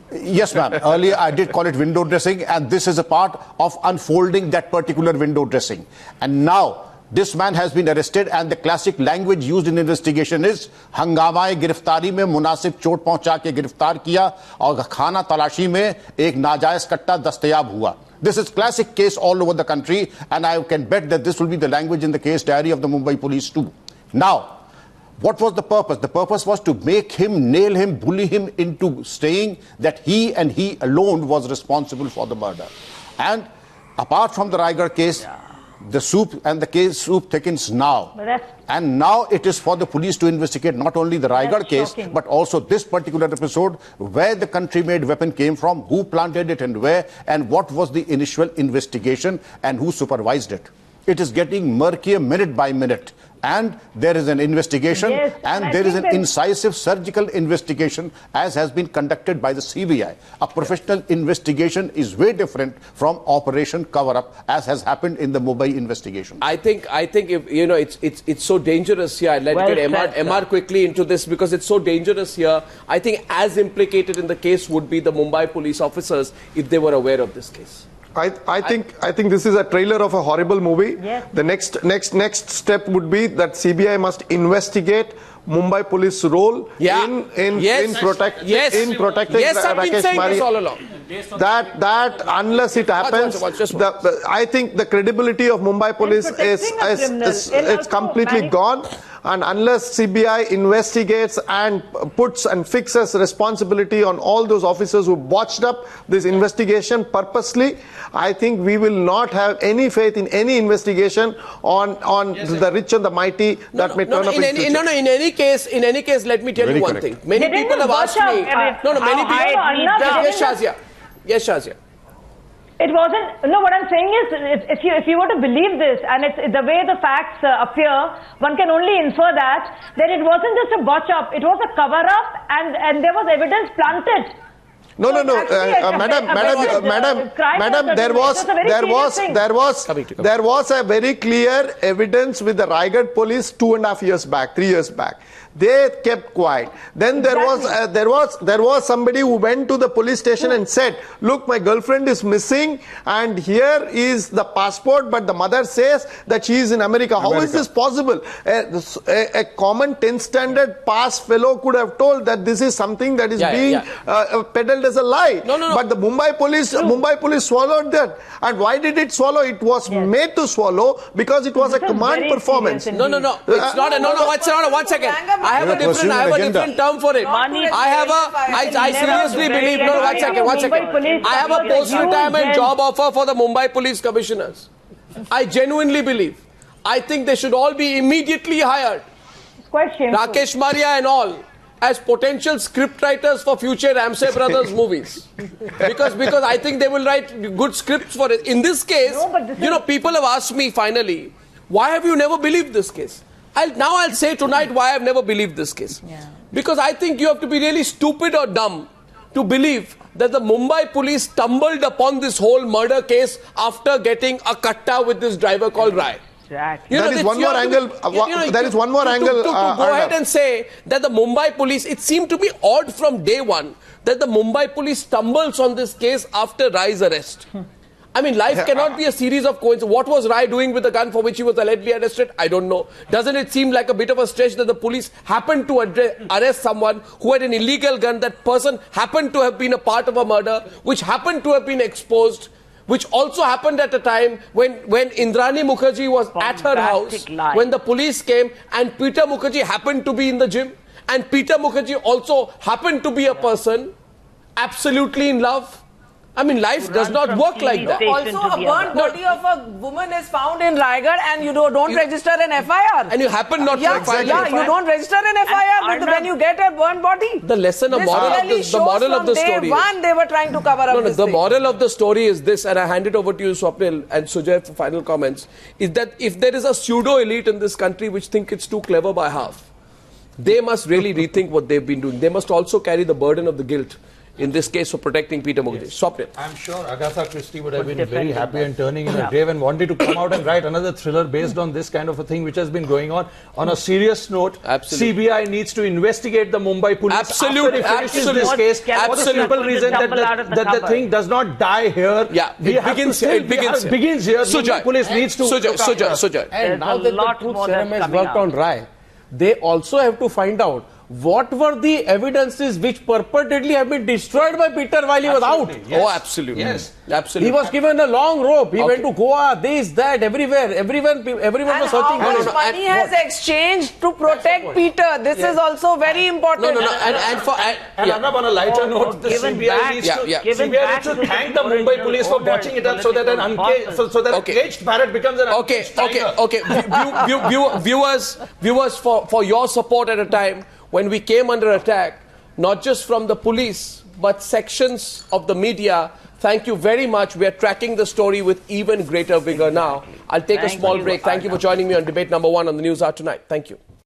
F: Yes, ma'am. Earlier I did call it window dressing, and this is a part of unfolding that particular window dressing. And now this man has been arrested, and the classic language used in investigation is हंगामा गिरफ्तारी में मुनासिब चोट पहुंचा के गिरफ्तार किया और खाना तलाशी में एक नाजायज कट्टा दस्तयाब हुआ. This is classic case all over the country, and I can bet that this will be the language in the case diary of the Mumbai police too. Now, what was the purpose? The purpose was to make him, nail him, bully him into saying that he and he alone was responsible for the murder. And apart from the Raigad case, the soup and the case soup thickens now. And now it is for the police to investigate not only the Raigad case, but also this particular episode, where the country-made weapon came from, who planted it and where, and what was the initial investigation and who supervised it. It is getting murkier minute by minute. And there is an investigation, and there is an incisive surgical investigation as has been conducted by the CBI. A professional investigation is way different from operation cover-up as has happened in the Mumbai investigation.
A: I think if you know it's so dangerous here. I'd like to get MR quickly into this because it's so dangerous here. I think as implicated in the case would be the Mumbai police officers if they were aware of this case.
G: I think this is a trailer of a horrible movie. Yes. The next step would be that CBI must investigate Mumbai police role in protecting Rakesh Maria.
A: All along.
G: That unless it happens, I think the credibility of Mumbai police is completely gone. And unless CBI investigates and puts and fixes responsibility on all those officers who botched up this investigation purposely, I think we will not have any faith in any investigation on the rich and the mighty that may turn up in future.
A: In any case, let me tell you one thing. Many people have asked me. Yes, Shazia.
N: It wasn't. No, what I'm saying is, if you were to believe this, and it's the way the facts appear, one can only infer that it wasn't just a botch up. It was a cover up, and there was evidence planted.
G: No, madam. There was a very clear evidence with the Raigad police 2.5 years back, 3 years back. They kept quiet. Then there was somebody who went to the police station and said, "Look, my girlfriend is missing, and here is the passport, but the mother says that she is in America." How is this possible? A common 10th standard pass fellow could have told that this is something that is being peddled as a lie.
A: No.
G: But the Mumbai police swallowed that. And why did it swallow? It was made to swallow because it was a command performance.
A: No. It's not a, one second. I have a different term for it. I seriously believe, one second. I have a post-retirement job offer for the Mumbai police commissioners. I genuinely believe. I think they should all be immediately hired.
N: It's quite shameful.
A: Rakesh Maria and all as potential scriptwriters for future Ramsay Brothers movies. Because I think they will write good scripts for it. In this case, people have asked me finally, why have you never believed this case? I'll say tonight why I've never believed this case. Yeah. Because I think you have to be really stupid or dumb to believe that the Mumbai police stumbled upon this whole murder case after getting a katta with this driver called Rai.
G: Exactly. There is one more angle. To
A: go ahead and say that the Mumbai police, it seemed to be odd from day one that the Mumbai police stumbles on this case after Rai's arrest. I mean, life cannot be a series of coincidences. What was Rai doing with the gun for which he was allegedly arrested? I don't know. Doesn't it seem like a bit of a stretch that the police happened to arrest someone who had an illegal gun? That person happened to have been a part of a murder, which happened to have been exposed, which also happened at a time when Indrani Mukherjea was at her house, when the police came, and Peter Mukherjea happened to be in the gym, and Peter Mukherjea also happened to be a person absolutely in love. I mean, life does not work like that.
C: Also, a burnt body of a woman is found in Raigad and you don't register an FIR.
A: And you happen not to file
C: you don't register an FIR when you get a burnt body.
A: The lesson, the moral of the story.
C: One, they were trying to cover up this
A: thing. The moral of the story is this, and I hand it over to you, Swapnil and Sujay, for final comments, is that if there is a pseudo-elite in this country which think it's too clever by half, they must really rethink what they've been doing. They must also carry the burden of the guilt in this case for protecting Peter Mukherjea.
B: Yes.
A: Swapnil.
B: I'm sure Agatha Christie would have been very happy and turning in her grave and wanted to come out and write another thriller based on this kind of a thing which has been going on. On a serious note, CBI needs to investigate the Mumbai police after it finishes this case for the simple reason that the thing does not die here.
A: Yeah, it begins here.
B: Mumbai police needs to
A: Sujay.
D: And now that the truth serum has worked on Rai, they also have to find out what were the evidences which purportedly have been destroyed by Peter while he was out?
A: Yes. Oh, absolutely.
B: Yes.
A: Absolutely.
D: He was given a long rope. He went to Goa, this, that, everywhere. Everyone was searching for him.
C: Money has exchanged to protect Peter. This is also very important.
B: And Arnab, on a lighter note, the CBI needs to thank the Mumbai police for watching it up so that a caged parrot becomes an uncaged tiger.
A: Viewers, for your support at a time when we came under attack, not just from the police, but sections of the media, thank you very much. We are tracking the story with even greater vigor now. I'll take a small break. Thank you for joining me on debate number 1 on the Newshour tonight. Thank you.